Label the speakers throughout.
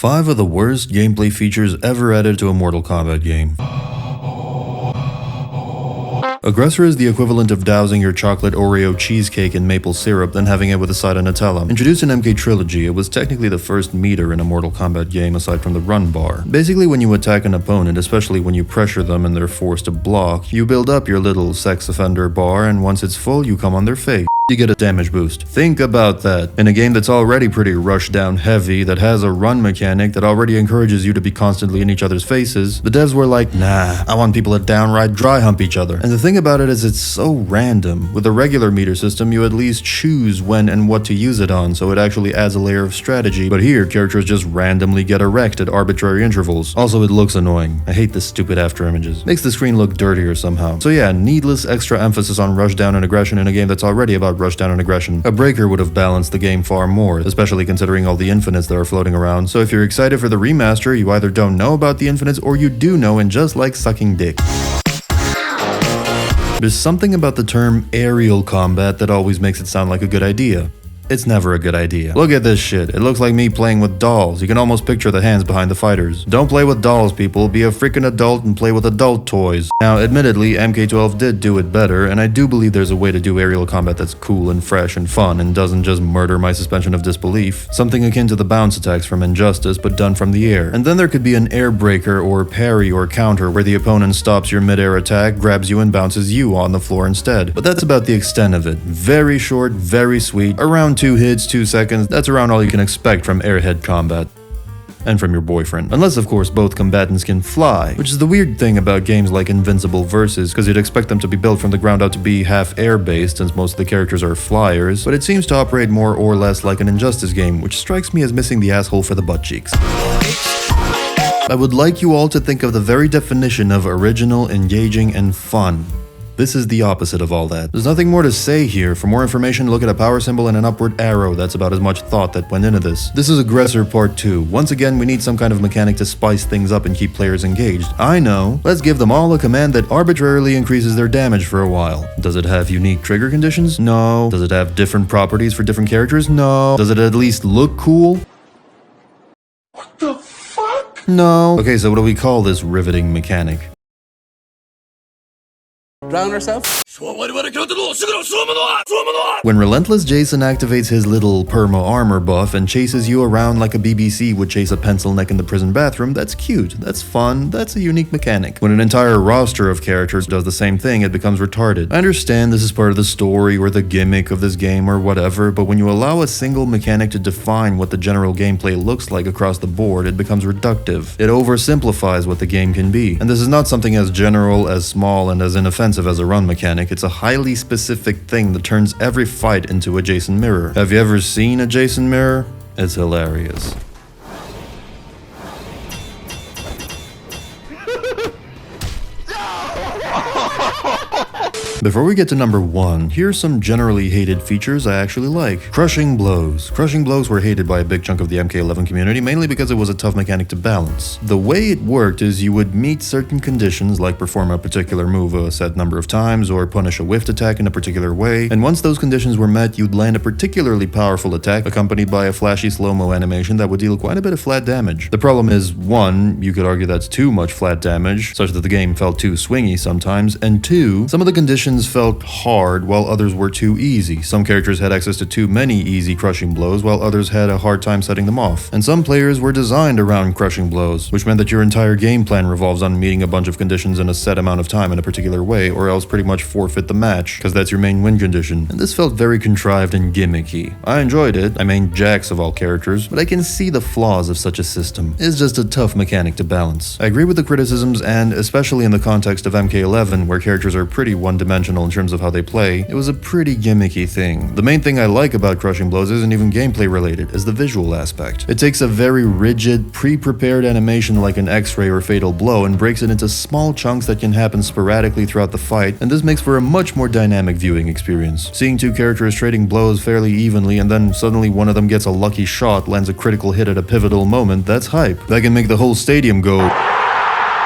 Speaker 1: 5 of the worst gameplay features ever added to a Mortal Kombat game. Aggressor is the equivalent of dousing your chocolate Oreo cheesecake in maple syrup, then having it with a side of Nutella. Introduced in MK Trilogy, it was technically the first meter in a Mortal Kombat game aside from the run bar. Basically, when you attack an opponent, especially when you pressure them and they're forced to block, you build up your little sex offender bar, and once it's full, you come on their face. You get a damage boost. Think about that. In a game that's already pretty rushdown heavy, that has a run mechanic that already encourages you to be constantly in each other's faces, the devs were like, nah, I want people to downright dry hump each other. And the thing about it is it's so random. With a regular meter system, you at least choose when and what to use it on, so it actually adds a layer of strategy. But here, characters just randomly get erect at arbitrary intervals. Also, it looks annoying. I hate the stupid after images. Makes the screen look dirtier somehow. So yeah, needless extra emphasis on rushdown and aggression in a game that's already about rushdown and aggression. A breaker would have balanced the game far more, especially considering all the infinites that are floating around. So if you're excited for the remaster, you either don't know about the infinites or you do know and just like sucking dick. There's something about the term aerial combat that always makes it sound like a good idea. It's never a good idea. Look at this shit. It looks like me playing with dolls. You can almost picture the hands behind the fighters. Don't play with dolls, people. Be a freaking adult and play with adult toys. Now, admittedly, MK12 did do it better, and I do believe there's a way to do aerial combat that's cool and fresh and fun and doesn't just murder my suspension of disbelief. Something akin to the bounce attacks from Injustice, but done from the air. And then there could be an air breaker or parry or counter where the opponent stops your mid-air attack, grabs you and bounces you on the floor instead. But that's about the extent of it. Very short, very sweet, around 2 hits, 2 seconds, that's around all you can expect from airhead combat. And from your boyfriend. Unless, of course, both combatants can fly, which is the weird thing about games like Invincible Versus, because you'd expect them to be built from the ground up to be half air-based, since most of the characters are flyers, but it seems to operate more or less like an Injustice game, which strikes me as missing the asshole for the butt cheeks. I would like you all to think of the very definition of original, engaging, and fun. This is the opposite of all that. There's nothing more to say here. For more information, look at a power symbol and an upward arrow. That's about as much thought that went into this. This is Aggressor Part 2. Once again, we need some kind of mechanic to spice things up and keep players engaged. I know. Let's give them all a command that arbitrarily increases their damage for a while. Does it have unique trigger conditions? No. Does it have different properties for different characters? No. Does it at least look cool? What the fuck? No. Okay, so what do we call this riveting mechanic?
Speaker 2: Drown herself?
Speaker 1: When Relentless Jason activates his little perma armor buff and chases you around like a BBC would chase a pencil neck in the prison bathroom, that's cute, that's fun, that's a unique mechanic. When an entire roster of characters does the same thing, it becomes retarded. I understand this is part of the story or the gimmick of this game or whatever, but when you allow a single mechanic to define what the general gameplay looks like across the board, it becomes reductive. It oversimplifies what the game can be. And this is not something as general, as small, and as inoffensive as a run mechanic. It's a highly specific thing that turns every fight into a Jason mirror. Have you ever seen a Jason mirror? It's hilarious. Before we get to number 1, here's some generally hated features I actually like. Crushing blows. Crushing blows were hated by a big chunk of the MK11 community, mainly because it was a tough mechanic to balance. The way it worked is you would meet certain conditions, like perform a particular move a set number of times, or punish a whiffed attack in a particular way, and once those conditions were met, you'd land a particularly powerful attack, accompanied by a flashy slow-mo animation that would deal quite a bit of flat damage. The problem is, 1, you could argue that's too much flat damage, such that the game felt too swingy sometimes, and 2, some of the conditions felt hard while others were too easy. Some characters had access to too many easy crushing blows while others had a hard time setting them off. And some players were designed around crushing blows, which meant that your entire game plan revolves on meeting a bunch of conditions in a set amount of time in a particular way, or else pretty much forfeit the match, because that's your main win condition. And this felt very contrived and gimmicky. I enjoyed it. I mained Jax of all characters, but I can see the flaws of such a system. It's just a tough mechanic to balance. I agree with the criticisms, and especially in the context of MK11, where characters are pretty one-dimensional in terms of how they play, it was a pretty gimmicky thing. The main thing I like about crushing blows isn't even gameplay related, is the visual aspect. It takes a very rigid, pre-prepared animation like an X-ray or fatal blow and breaks it into small chunks that can happen sporadically throughout the fight, and this makes for a much more dynamic viewing experience. Seeing two characters trading blows fairly evenly and then suddenly one of them gets a lucky shot, lands a critical hit at a pivotal moment, that's hype. That can make the whole stadium go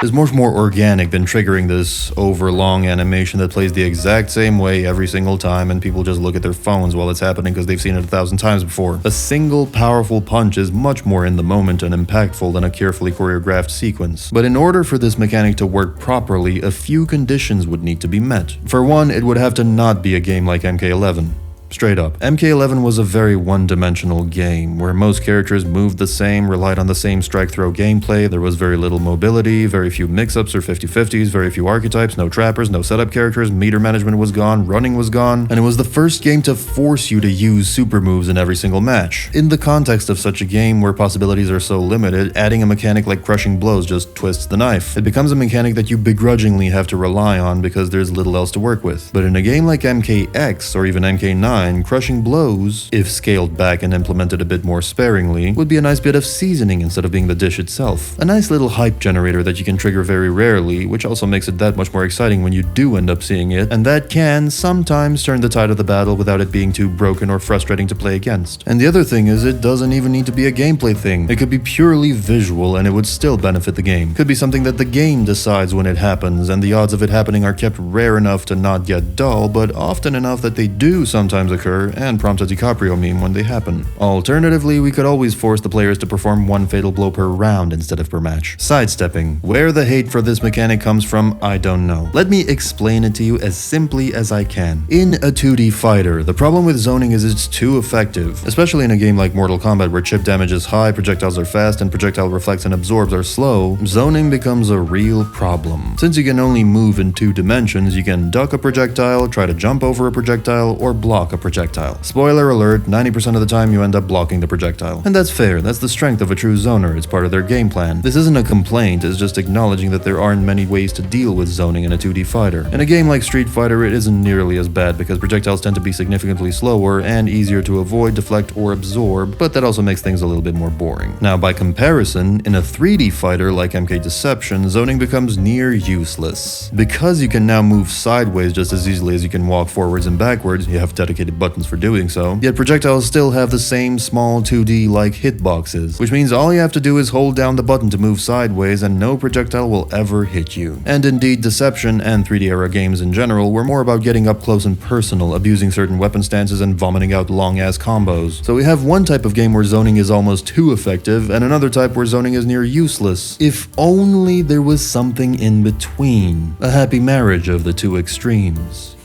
Speaker 1: is much more organic than triggering this overlong animation that plays the exact same way every single time and people just look at their phones while it's happening because they've seen it 1,000 times before. A single powerful punch is much more in the moment and impactful than a carefully choreographed sequence. But in order for this mechanic to work properly, a few conditions would need to be met. For one, it would have to not be a game like MK11. Straight up. MK11 was a very one-dimensional game, where most characters moved the same, relied on the same strike-throw gameplay, there was very little mobility, very few mix-ups or 50-50s, very few archetypes, no trappers, no setup characters, meter management was gone, running was gone, and it was the first game to force you to use super moves in every single match. In the context of such a game where possibilities are so limited, adding a mechanic like crushing blows just twists the knife. It becomes a mechanic that you begrudgingly have to rely on because there's little else to work with. But in a game like MKX or even MK9, crushing blows, if scaled back and implemented a bit more sparingly, would be a nice bit of seasoning instead of being the dish itself. A nice little hype generator that you can trigger very rarely, which also makes it that much more exciting when you do end up seeing it, and that can sometimes turn the tide of the battle without it being too broken or frustrating to play against. And the other thing is, it doesn't even need to be a gameplay thing. It could be purely visual and it would still benefit the game. Could be something that the game decides when it happens, and the odds of it happening are kept rare enough to not get dull, but often enough that they do sometimes occur and prompt a DiCaprio meme when they happen. Alternatively, we could always force the players to perform one fatal blow per round instead of per match. Sidestepping. Where the hate for this mechanic comes from, I don't know. Let me explain it to you as simply as I can. In a 2D fighter, the problem with zoning is it's too effective, especially in a game like Mortal Kombat where chip damage is high, projectiles are fast, and projectile reflects and absorbs are slow. Zoning becomes a real problem. Since you can only move in 2 dimensions, you can duck a projectile, try to jump over a projectile, or block a projectile. Spoiler alert, 90% of the time you end up blocking the projectile. And that's fair, that's the strength of a true zoner, it's part of their game plan. This isn't a complaint, it's just acknowledging that there aren't many ways to deal with zoning in a 2D fighter. In a game like Street Fighter, it isn't nearly as bad because projectiles tend to be significantly slower and easier to avoid, deflect, or absorb, but that also makes things a little bit more boring. Now, by comparison, in a 3D fighter like MK Deception, zoning becomes near useless. Because you can now move sideways just as easily as you can walk forwards and backwards, you have dedicated buttons for doing so, yet projectiles still have the same small 2D-like hitboxes, which means all you have to do is hold down the button to move sideways and no projectile will ever hit you. And indeed, Deception and 3D era games in general were more about getting up close and personal, abusing certain weapon stances and vomiting out long-ass combos. So we have one type of game where zoning is almost too effective, and another type where zoning is near useless. If only there was something in between. A happy marriage of the two extremes.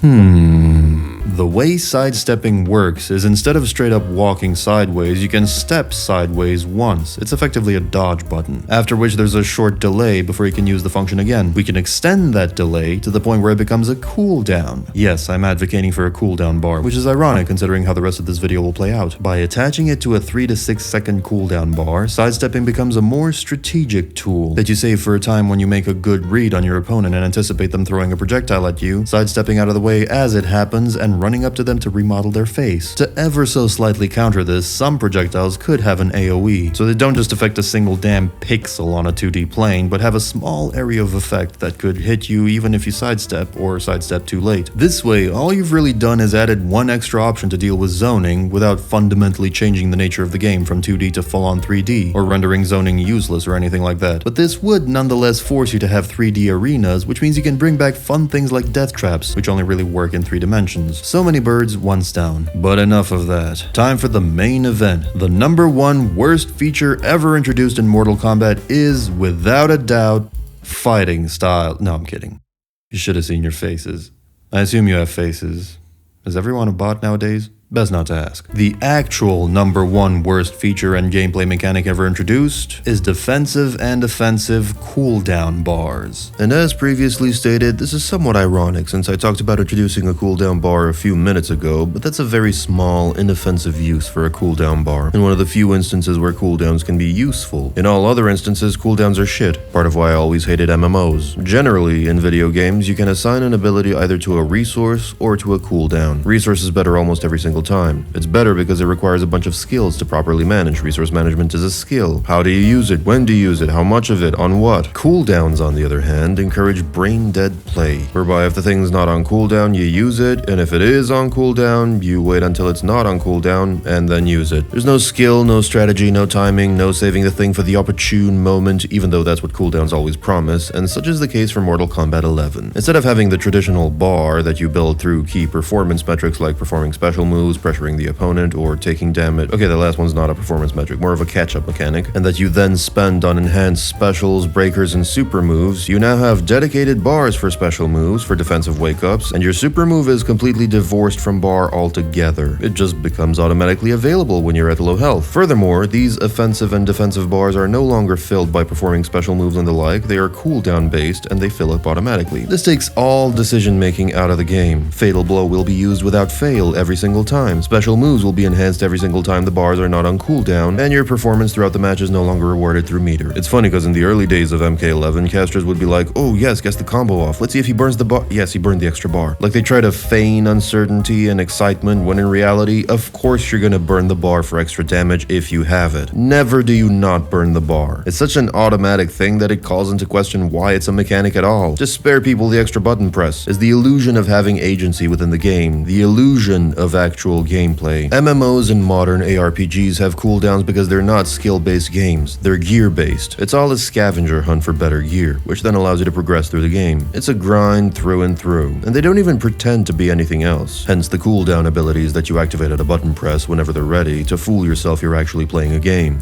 Speaker 1: The way sidestepping works is instead of straight up walking sideways, you can step sideways once. It's effectively a dodge button, after which there's a short delay before you can use the function again. We can extend that delay to the point where it becomes a cooldown. Yes, I'm advocating for a cooldown bar, which is ironic considering how the rest of this video will play out. By attaching it to a 3 to 6 second cooldown bar, sidestepping becomes a more strategic tool that you save for a time when you make a good read on your opponent and anticipate them throwing a projectile at you, sidestepping out of the way as it happens and running up to them to remodel their face. To ever so slightly counter this, some projectiles could have an AoE, so they don't just affect a single damn pixel on a 2D plane, but have a small area of effect that could hit you even if you sidestep or sidestep too late. This way, all you've really done is added one extra option to deal with zoning without fundamentally changing the nature of the game from 2D to full-on 3D, or rendering zoning useless or anything like that. But this would nonetheless force you to have 3D arenas, which means you can bring back fun things like death traps, which only really work in 3 dimensions. So many birds, one stone. But enough of that. Time for the main event. The #1 worst feature ever introduced in Mortal Kombat is, without a doubt, fighting style. No, I'm kidding. You should have seen your faces. I assume you have faces. Is everyone a bot nowadays? Best not to ask. The actual #1 worst feature and gameplay mechanic ever introduced is defensive and offensive cooldown bars. And as previously stated, this is somewhat ironic since I talked about introducing a cooldown bar a few minutes ago, but that's a very small, inoffensive use for a cooldown bar, and one of the few instances where cooldowns can be useful. In all other instances, cooldowns are shit, part of why I always hated MMOs. Generally, in video games, you can assign an ability either to a resource or to a cooldown. Resource is better almost every single
Speaker 2: time. It's better because it requires a bunch of skills to properly manage. Resource management is a skill. How do you use it? When do you use it? How much of it? On what? Cooldowns, on the other hand, encourage brain-dead play, whereby if the thing's not on cooldown, you use it, and if it is on cooldown, you wait until it's not on cooldown, and then use it. There's no skill, no strategy, no timing, no saving the thing for the opportune moment, even though that's what cooldowns always promise, and such is the case for Mortal Kombat 11. Instead of having the traditional bar that you build through key performance metrics like performing special moves, pressuring the opponent, or taking damage. Okay, the last one's not a performance metric, more of a catch-up mechanic, and that you then spend on enhanced specials, breakers, and super moves. You now have dedicated bars for special moves, for defensive wake-ups, and your super move is completely divorced from bar altogether. It just becomes automatically available when you're at low health. Furthermore, these offensive and defensive bars are no longer filled by performing special moves and the like. They are cooldown based, and they fill up automatically. This takes all decision making out of the game. Fatal Blow will be used without fail every single time. Special moves will be enhanced every single time the bars are not on cooldown, and your performance throughout the match is no longer rewarded through meter. It's funny because in the early days of MK11, casters would be like, oh yes, guess the combo off. Let's see if he burns the bar. Yes, he burned the extra bar. Like they try to feign uncertainty and excitement when in reality, of course you're gonna burn the bar for extra damage if you have it. Never do you not burn the bar. It's such an automatic thing that it calls into question why it's a mechanic at all. Just spare people the extra button press. Is the illusion of having agency within the game, the illusion of actual gameplay. MMOs and modern ARPGs have cooldowns because they're not skill-based games, they're gear-based. It's all a scavenger hunt for better gear, which then allows you to progress through the game. It's a grind through and through, and they don't even pretend to be anything else. Hence the cooldown abilities that you activate at a button press whenever they're ready to fool yourself you're actually playing a game,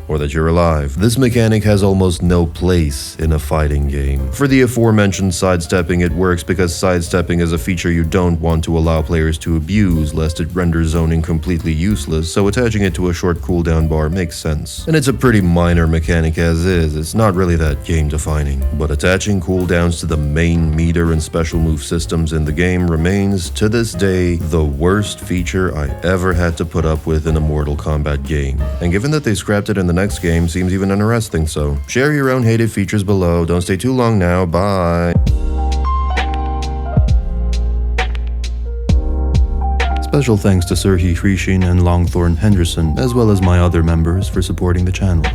Speaker 2: or that you're alive. This mechanic has almost no place in a fighting game. For the aforementioned sidestepping, it works because sidestepping is a feature you don't want to allow players to abuse, lest it renders zoning completely useless, so attaching it to a short cooldown bar makes sense. And it's a pretty minor mechanic as is, it's not really that game-defining. But attaching cooldowns to the main meter and special move systems in the game remains, to this day, the worst feature I ever had to put up with in a Mortal Kombat game. And given that they scrapped it in the next game, seems even interesting, so share your own hated features below. Don't stay too long now. Bye.
Speaker 1: Special thanks to Sir Hrishin and Longthorn Henderson, as well as my other members for supporting the channel.